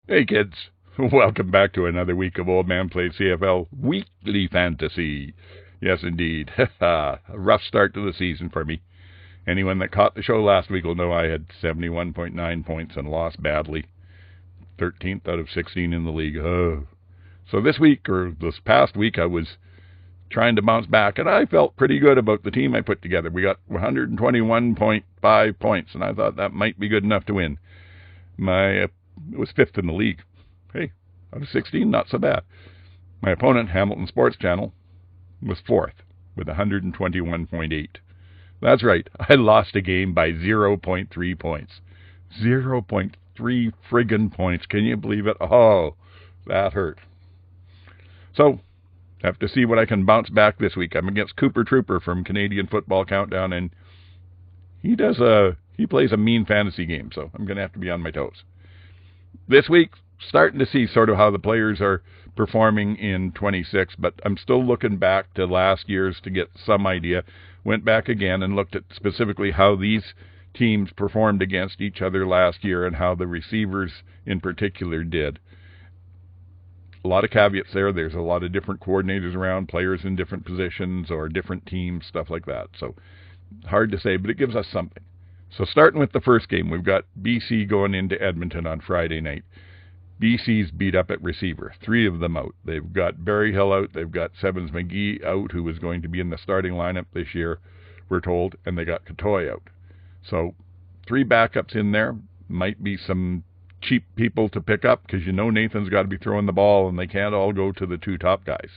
Hey kids, welcome back to another week of Oldman Plays CFL Weekly Fantasy. Yes indeed, a rough start to the season for me. Anyone that caught the show last week will know I had 71.9 points and lost badly. 13th out of 16 in the league. Oh. So this week, or this past week, I was trying to bounce back, and I felt pretty good about the team I put together. We got 121.5 points, and I thought that might be good enough to win. It was fifth in the league. Hey, out of 16, not so bad. My opponent, Hamilton Sports Channel, was fourth with 121.8. That's right, I lost a game by 0.3 points. 0.3 friggin' points. Can you believe it? Oh, that hurt. So, have to see what I can bounce back this week. I'm against Cooper Trooper from Canadian Football Countdown, and he plays a mean fantasy game, so I'm going to have to be on my toes. This week, starting to see sort of how the players are performing in 26, but I'm still looking back to last year's to get some idea. Went back again and looked at specifically how these teams performed against each other last year and how the receivers in particular did. A lot of caveats there. There's a lot of different coordinators around, players in different positions or different teams, stuff like that. So hard to say, but it gives us something. So starting with the first game, we've got BC going into Edmonton on Friday night. BC's beat up at receiver, 3 of them out. They've got Berryhill out, they've got Sevens McGee out, who was going to be in the starting lineup this year, we're told, and they got Katoy out. So 3 backups in there, might be some cheap people to pick up, because you know Nathan's got to be throwing the ball, and they can't all go to the 2 top guys.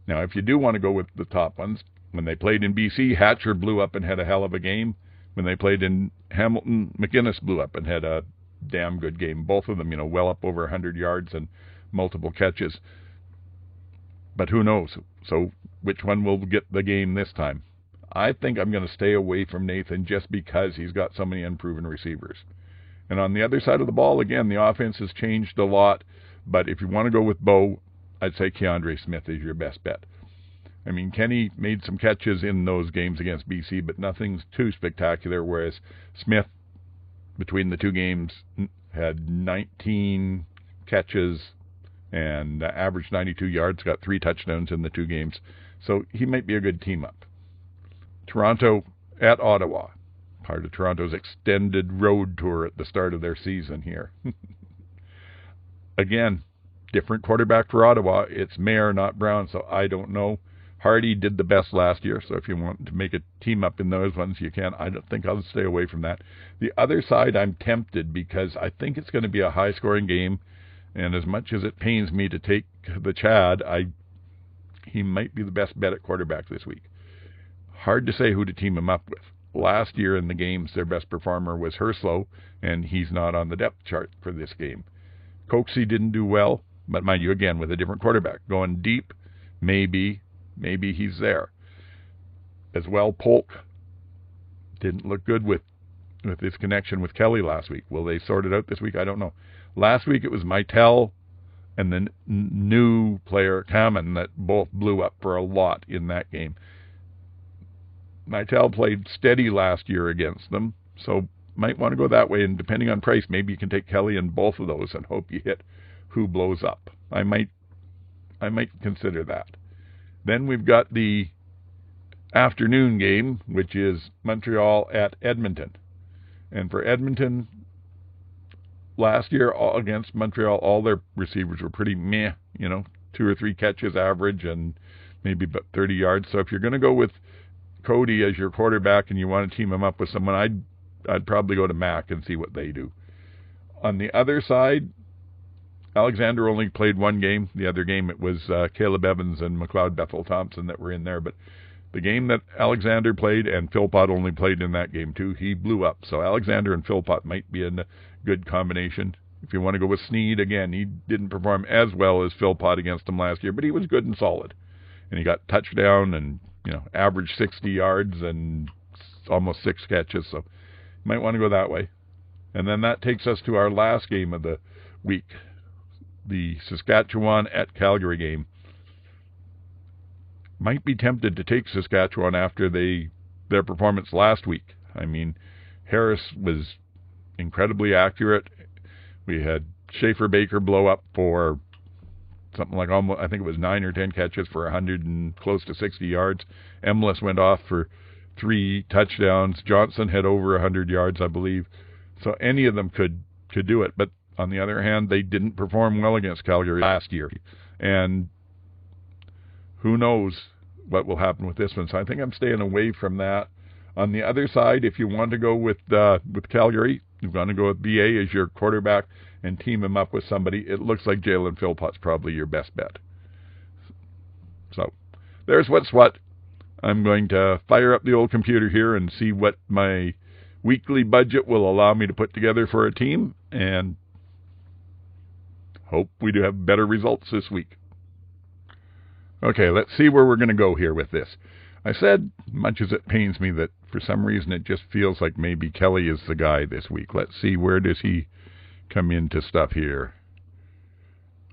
Now, if you do want to go with the top ones, when they played in BC, Hatcher blew up and had a hell of a game. When they played in Hamilton, McGinnis blew up and had a damn good game. Both of them, well up over 100 yards and multiple catches. But who knows? So which one will get the game this time? I think I'm going to stay away from Nathan just because he's got so many unproven receivers. And on the other side of the ball, again, the offense has changed a lot. But if you want to go with Bo, I'd say Keandre Smith is your best bet. I mean, Kenny made some catches in those games against BC, but nothing's too spectacular, whereas Smith, between the 2 games, had 19 catches and averaged 92 yards, got 3 touchdowns in the 2 games. So he might be a good team-up. Toronto at Ottawa, part of Toronto's extended road tour at the start of their season here. Again, different quarterback for Ottawa. It's Mayer, not Brown, so I don't know. Hardy did the best last year, so if you want to make a team up in those ones, you can. I don't think I'll stay away from that. The other side, I'm tempted because I think it's going to be a high-scoring game, and as much as it pains me to take the Chad, he might be the best bet at quarterback this week. Hard to say who to team him up with. Last year in the games, their best performer was Herslow, and he's not on the depth chart for this game. Coxie didn't do well, but mind you, again, with a different quarterback. Going deep, maybe he's there. As well, Polk didn't look good with his connection with Kelly last week. Will they sort it out this week? I don't know. Last week it was Mytel and the new player, Kamen, that both blew up for a lot in that game. Mytel played steady last year against them, so might want to go that way, and depending on price, maybe you can take Kelly in both of those and hope you hit who blows up. I might consider that. Then we've got the afternoon game, which is Montreal at Edmonton. And for Edmonton, last year against Montreal, all their receivers were pretty meh, 2 or 3 catches average and maybe about 30 yards. So if you're going to go with Cody as your quarterback and you want to team him up with someone, I'd probably go to Mac and see what they do. On the other side, Alexander only played 1 game. The other game, it was Caleb Evans and McLeod Bethel-Thompson that were in there. But the game that Alexander played, and Philpott only played in that game too, he blew up. So Alexander and Philpott might be a good combination. If you want to go with Sneed, again, he didn't perform as well as Philpott against him last year, but he was good and solid. And he got touchdown and, averaged 60 yards and almost 6 catches. So you might want to go that way. And then that takes us to our last game of the week, the Saskatchewan at Calgary game. Might be tempted to take Saskatchewan after their performance last week. I mean, Harris was incredibly accurate. We had Schaefer Baker blow up for something like almost, I think it was 9 or 10 catches for 100 and close to 60 yards. Emlis went off for 3 touchdowns. Johnson had over 100 yards, I believe. So any of them could do it. But on the other hand, they didn't perform well against Calgary last year. And who knows what will happen with this one. So I think I'm staying away from that. On the other side, if you want to go with Calgary, you're going to go with BA as your quarterback and team him up with somebody. It looks like Jalen Philpott's probably your best bet. So there's what's what. I'm going to fire up the old computer here and see what my weekly budget will allow me to put together for a team, and hope we do have better results this week. Okay, let's see where we're going to go here with this. I said, much as it pains me, that for some reason it just feels like maybe Kelly is the guy this week. Let's see, where does he come into stuff here?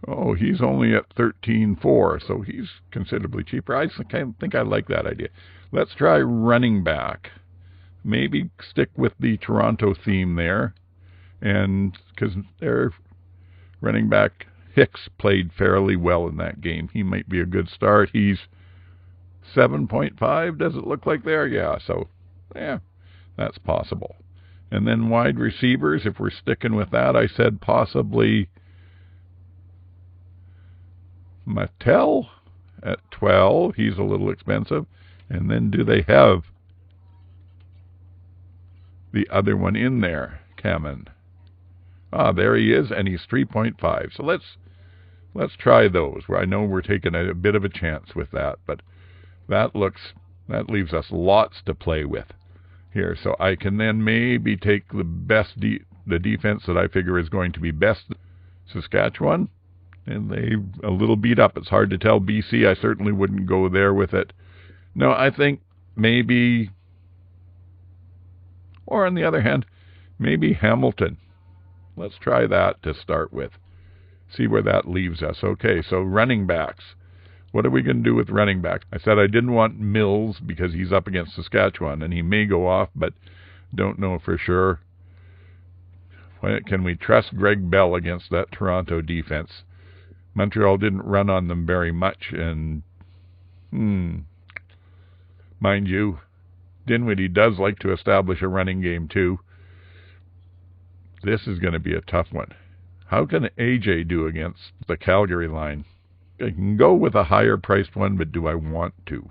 Oh, he's only at 13.4, so he's considerably cheaper. I think I like that idea. Let's try running back. Maybe stick with the Toronto theme there, and because their running back Hicks played fairly well in that game. He might be a good start. He's 7.5, does it look like there? Yeah, so, yeah, that's possible. And then wide receivers, if we're sticking with that, I said possibly Mattel at 12. He's a little expensive. And then do they have the other one in there, Kamen? Ah, there he is, and he's 3.5. So let's try those. I know we're taking a bit of a chance with that, but that leaves us lots to play with here. So I can then maybe take the defense that I figure is going to be best, Saskatchewan, and they a little beat up. It's hard to tell. BC, I certainly wouldn't go there with it. No, I think maybe, or on the other hand, maybe Hamilton. Let's try that to start with. See where that leaves us. Okay, so running backs. What are we going to do with running backs? I said I didn't want Mills because he's up against Saskatchewan, and he may go off, but don't know for sure. Can we trust Greg Bell against that Toronto defense? Montreal didn't run on them very much, and mind you, Dinwiddie does like to establish a running game too. This is going to be a tough one. How can AJ do against the Calgary line? I can go with a higher priced one, but do I want to?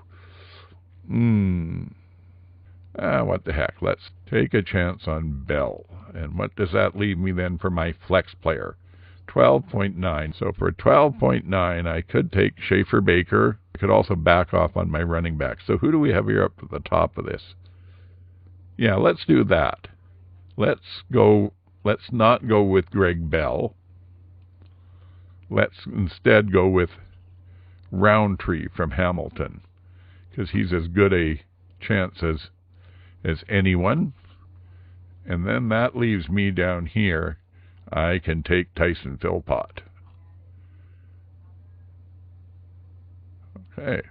What the heck? Let's take a chance on Bell. And what does that leave me then for my flex player? 12.9. So for 12.9, I could take Schaefer Baker. I could also back off on my running back. So who do we have here up at the top of this? Yeah, let's do that. Let's not go with Greg Bell. Let's instead go with Roundtree from Hamilton, because he's as good a chance as anyone. And then that leaves me down here. I can take Tyson Philpott. Okay.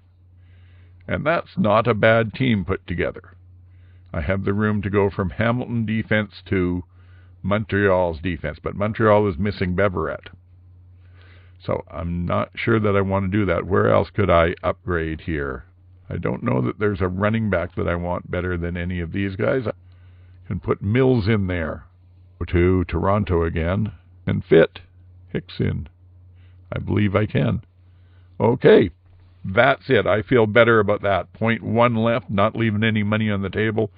And that's not a bad team put together. I have the room to go from Hamilton defense to Montreal's defense, but Montreal is missing Beverett. So I'm not sure that I want to do that. Where else could I upgrade here? I don't know that there's a running back that I want better than any of these guys. I can put Mills in there. Go to Toronto again and fit Hicks in. I believe I can. Okay, that's it. I feel better about that. 0.1 left, not leaving any money on the table,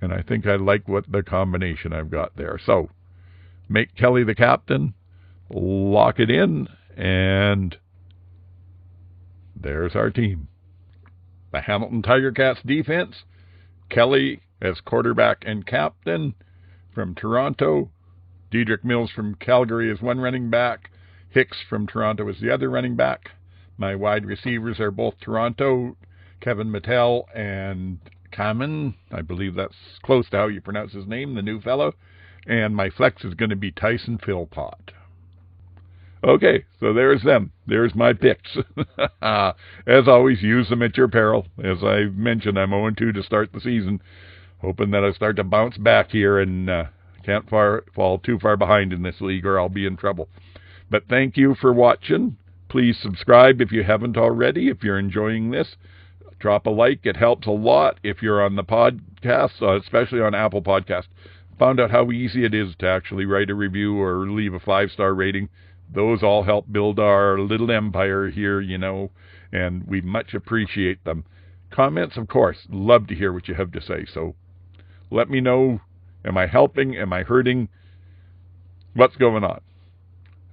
and I think I like what the combination I've got there. So make Kelly the captain, lock it in, and there's our team. The Hamilton Tiger Cats defense, Kelly as quarterback and captain from Toronto, Dedrick Mills from Calgary as one running back, Hicks from Toronto as the other running back. My wide receivers are both Toronto, Kevin Mattel and Kamen. I believe that's close to how you pronounce his name, the new fellow. And my flex is going to be Tyson Philpott. Okay, so there's them. There's my picks. As always, use them at your peril. As I've mentioned, I'm 0-2 to start the season, hoping that I start to bounce back here and Can't fall too far behind in this league or I'll be in trouble. But thank you for watching. Please subscribe if you haven't already. If you're enjoying this, drop a like. It helps a lot if you're on the podcast, especially on Apple Podcast. Found out how easy it is to actually write a review or leave a 5-star rating. Those all help build our little empire here, and we much appreciate them. Comments, of course. Love to hear what you have to say. So let me know. Am I helping? Am I hurting? What's going on?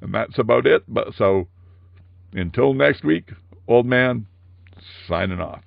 And that's about it. So until next week, Old Man, signing off.